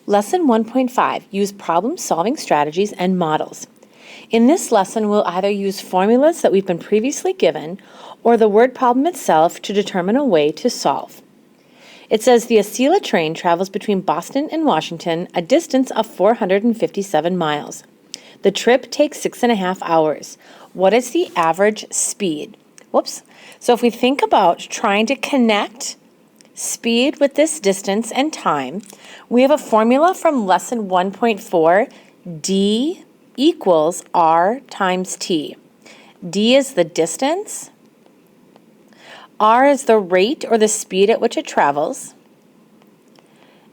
Lesson 1.5, use problem-solving strategies and models. In this lesson, we'll either use formulas that we've been previously given or the word problem itself to determine a way to solve. It says the Acela train travels between Boston and Washington, a distance of 457 miles. The trip takes 6.5 hours. What is the average speed? So if we think about trying to connect speed with this distance and time, we have a formula from lesson 1.4, d equals r times t. D is the distance, r is the rate or the speed at which it travels,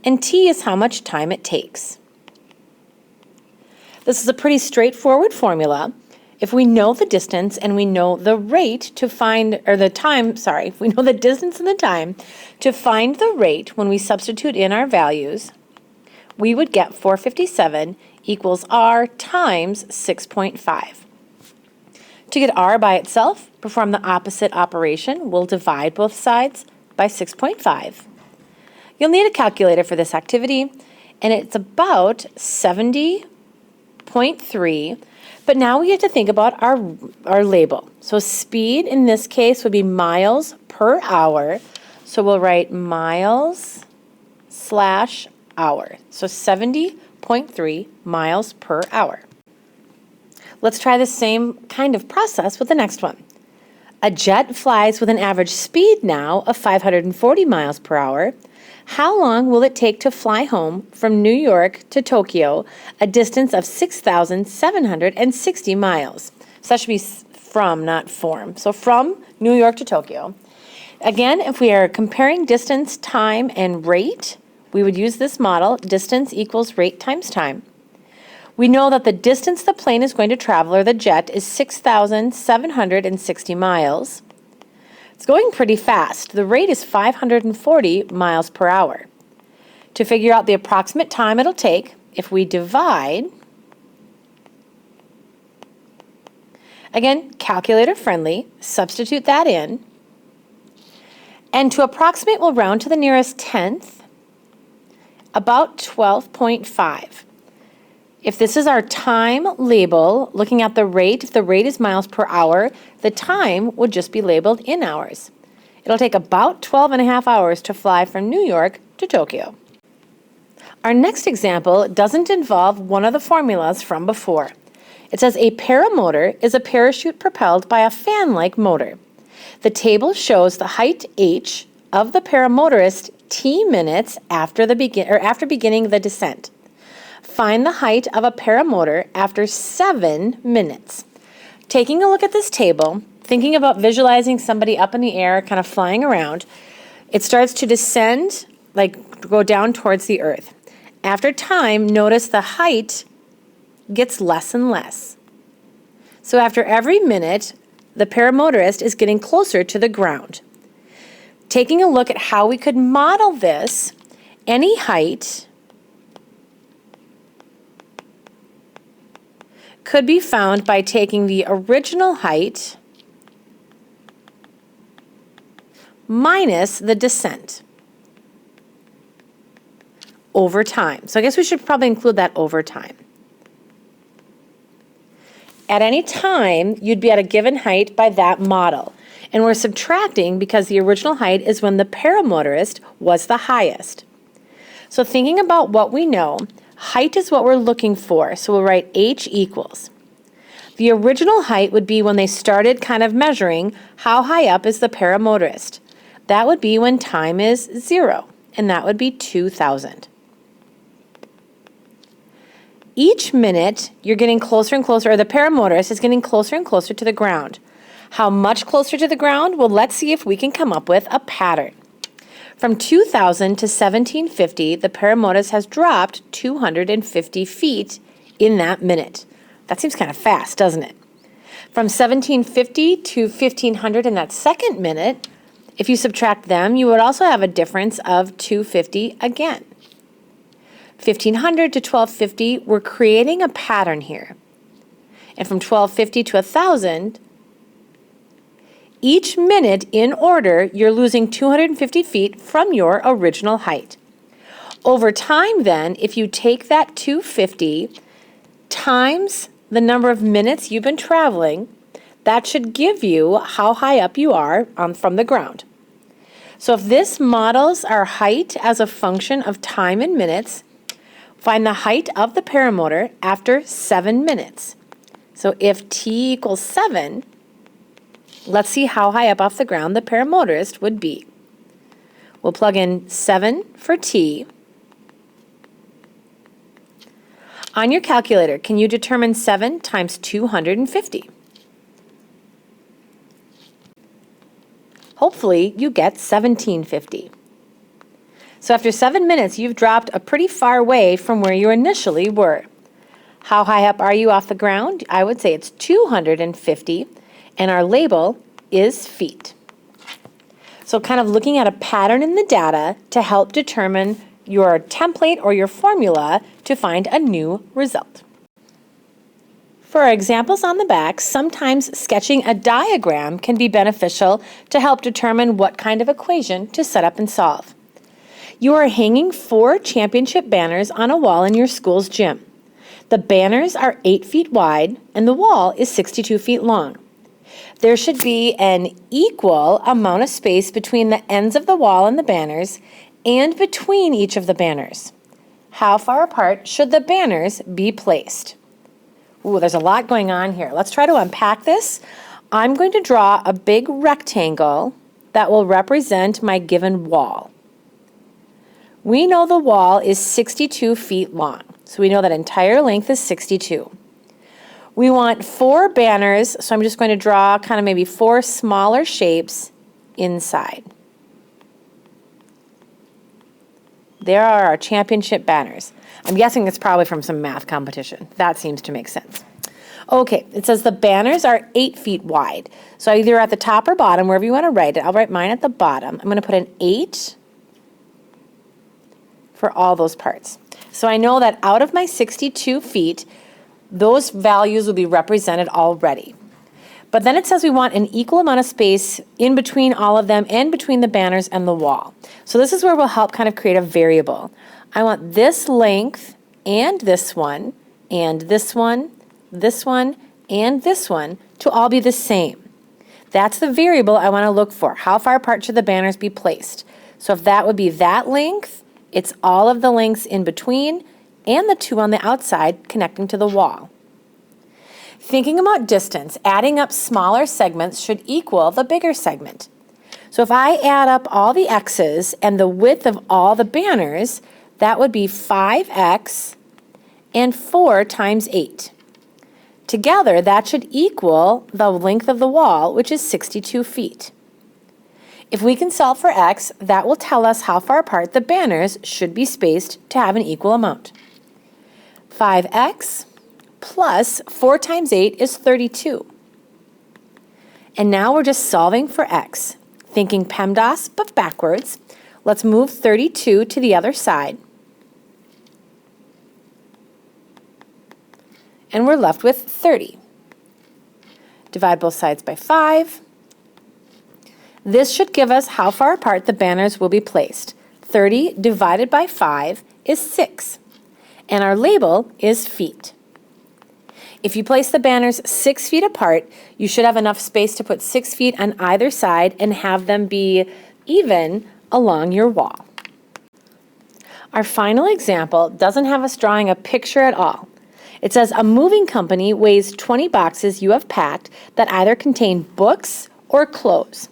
and t is how much time it takes. This is a pretty straightforward formula. If we know the distance and we know the rate to find, or the time, if we know the distance and the time to find the rate when we substitute in our values, we would get 457 equals r times 6.5. To get r by itself, perform the opposite operation. We'll divide both sides by 6.5. You'll need a calculator for this activity, and it's about 70.3. But now we have to think about our label. So speed in this case would be miles per hour. So we'll write miles/hour. So 70.3 miles per hour. Let's try the same kind of process with the next one. A jet flies with an average speed now of 540 miles per hour. How long will it take to fly home from New York to Tokyo, a distance of 6,760 miles? So that should be from, not form. So from New York to Tokyo. Again, if we are comparing distance, time, and rate, we would use this model, distance equals rate times time. We know that the distance the plane is going to travel, or the jet, is 6,760 miles. It's going pretty fast. The rate is 540 miles per hour. To figure out the approximate time it'll take, if we divide, again, calculator friendly, substitute that in, and to approximate, we'll round to the nearest tenth, about 12.5. If this is our time label, looking at the rate, if the rate is miles per hour, the time would just be labeled in hours. It'll take about 12.5 hours to fly from New York to Tokyo. Our next example doesn't involve one of the formulas from before. It says a paramotor is a parachute propelled by a fan-like motor. The table shows the height h of the paramotorist t minutes after beginning the descent. Find the height of a paramotor after 7 minutes. Taking a look at this table, thinking about visualizing somebody up in the air, kind of flying around, it starts to descend, go down towards the earth. After time, notice the height gets less and less. So after every minute, the paramotorist is getting closer to the ground. Taking a look at how we could model this, any height could be found by taking the original height minus the descent over time. So I guess we should probably include that over time. At any time, you'd be at a given height by that model. And we're subtracting because the original height is when the paramotorist was the highest. So thinking about what we know, height is what we're looking for, so we'll write h equals. The original height would be when they started kind of measuring how high up is the paramotorist. That would be when time is 0, and that would be 2,000. Each minute, you're getting closer and closer, or the paramotorist is getting closer and closer to the ground. How much closer to the ground? Well, let's see if we can come up with a pattern. From 2000 to 1750, the paramotorist has dropped 250 feet in that minute. That seems kind of fast, doesn't it? From 1750 to 1500 in that second minute, if you subtract them, you would also have a difference of 250 again. 1500 to 1250, we're creating a pattern here. And from 1250 to 1000, each minute in order, you're losing 250 feet from your original height. Over time then, if you take that 250 times the number of minutes you've been traveling, that should give you how high up you are from the ground. So if this models our height as a function of time in minutes, find the height of the paramotor after 7 minutes. So if t equals 7, let's see how high up off the ground the paramotorist would be. We'll plug in 7 for t. On your calculator, can you determine 7 times 250? Hopefully, you get 1750. So after 7 minutes, you've dropped a pretty far away from where you initially were. How high up are you off the ground? I would say it's 250, and our label is feet. So kind of looking at a pattern in the data to help determine your template or your formula to find a new result. For our examples on the back, sometimes sketching a diagram can be beneficial to help determine what kind of equation to set up and solve. You are hanging 4 championship banners on a wall in your school's gym. The banners are 8 feet wide and the wall is 62 feet long. There should be an equal amount of space between the ends of the wall and the banners and between each of the banners. How far apart should the banners be placed? Ooh, there's a lot going on here. Let's try to unpack this. I'm going to draw a big rectangle that will represent my given wall. We know the wall is 62 feet long, so we know that entire length is 62. We want 4 banners, so I'm just going to draw kind of maybe 4 smaller shapes inside. There are our championship banners. I'm guessing it's probably from some math competition. That seems to make sense. Okay, it says the banners are 8 feet wide. So either at the top or bottom, wherever you want to write it. I'll write mine at the bottom. I'm going to put an 8 for all those parts. So I know that out of my 62 feet, those values will be represented already. But then it says we want an equal amount of space in between all of them and between the banners and the wall. So this is where we'll help kind of create a variable. I want this length and this one, and this one, this one, and this one to all be the same. That's the variable I want to look for. How far apart should the banners be placed? So if that would be that length, it's all of the lengths in between and the 2 on the outside connecting to the wall. Thinking about distance, adding up smaller segments should equal the bigger segment. So if I add up all the x's and the width of all the banners, that would be 5x and 4 times 8. Together, that should equal the length of the wall, which is 62 feet. If we can solve for x, that will tell us how far apart the banners should be spaced to have an equal amount. 5x plus 4 times 8 is 32. And now we're just solving for x. Thinking PEMDAS, but backwards. Let's move 32 to the other side. And we're left with 30. Divide both sides by 5. This should give us how far apart the banners will be placed. 30 divided by 5 is 6. And our label is feet. If you place the banners 6 feet apart, you should have enough space to put 6 feet on either side and have them be even along your wall. Our final example doesn't have us drawing a picture at all. It says a moving company weighs 20 boxes you have packed that either contain books or clothes.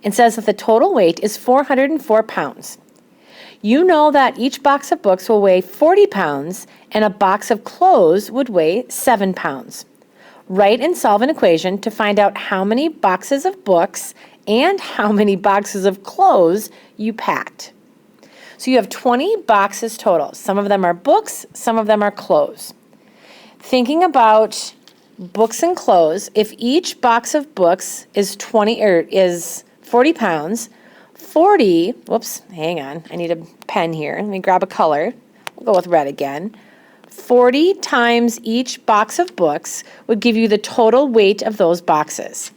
It says that the total weight is 404 pounds. You know that each box of books will weigh 40 pounds and a box of clothes would weigh 7 pounds. Write and solve an equation to find out how many boxes of books and how many boxes of clothes you packed. So you have 20 boxes total. Some of them are books, some of them are clothes. Thinking about books and clothes, if each box of books is 40 pounds, 40, whoops, hang on, I need a pen here. Let me grab a color. We'll go with red again. 40 times each box of books would give you the total weight of those boxes.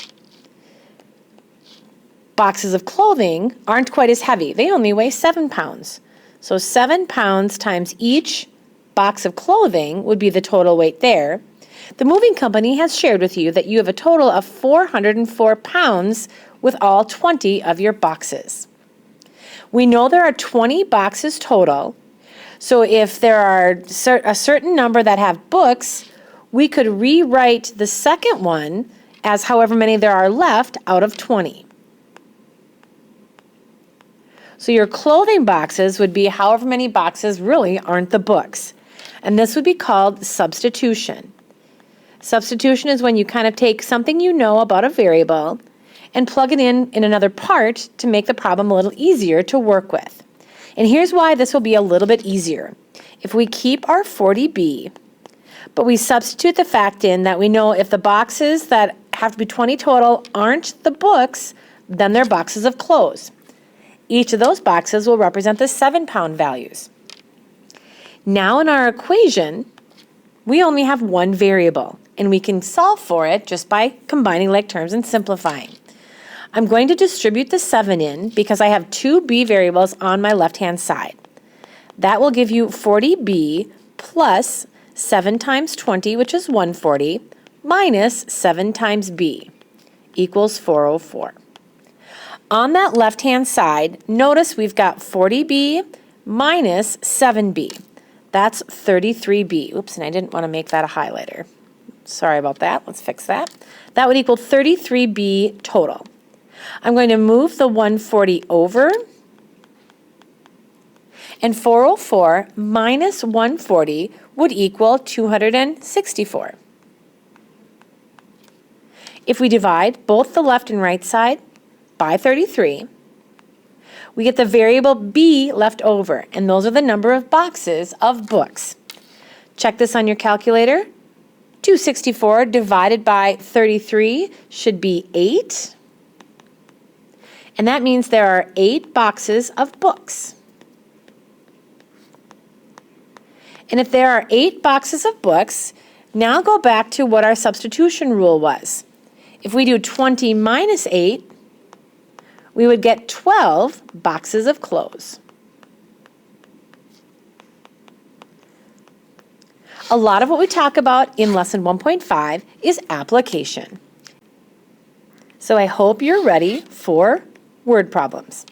Boxes of clothing aren't quite as heavy. They only weigh 7 pounds. So 7 pounds times each box of clothing would be the total weight there. The moving company has shared with you that you have a total of 404 pounds with all 20 of your boxes. We know there are 20 boxes total, so if there are a certain number that have books, we could rewrite the second one as however many there are left out of 20. So your clothing boxes would be however many boxes really aren't the books. And this would be called substitution. Substitution is when you kind of take something you know about a variable and plug it in another part to make the problem a little easier to work with. And here's why this will be a little bit easier. If we keep our 40b, but we substitute the fact in that we know if the boxes that have to be 20 total aren't the books, then they're boxes of clothes. Each of those boxes will represent the 7-pound values. Now in our equation, we only have one variable, and we can solve for it just by combining like terms and simplifying. I'm going to distribute the 7 in because I have two b variables on my left-hand side. That will give you 40b plus 7 times 20, which is 140, minus 7 times b equals 404. On that left-hand side, notice we've got 40b minus 7b. That's 33b. Oops, and I didn't want to make that a highlighter. Sorry about that. Let's fix that. That would equal 33b total. I'm going to move the 140 over, and 404 minus 140 would equal 264. If we divide both the left and right side by 33, we get the variable b left over, and those are the number of boxes of books. Check this on your calculator. 264 divided by 33 should be 8. And that means there are 8 boxes of books. And if there are 8 boxes of books, now go back to what our substitution rule was. If we do 20 minus 8, we would get 12 boxes of clothes. A lot of what we talk about in lesson 1.5 is application. So I hope you're ready for word problems.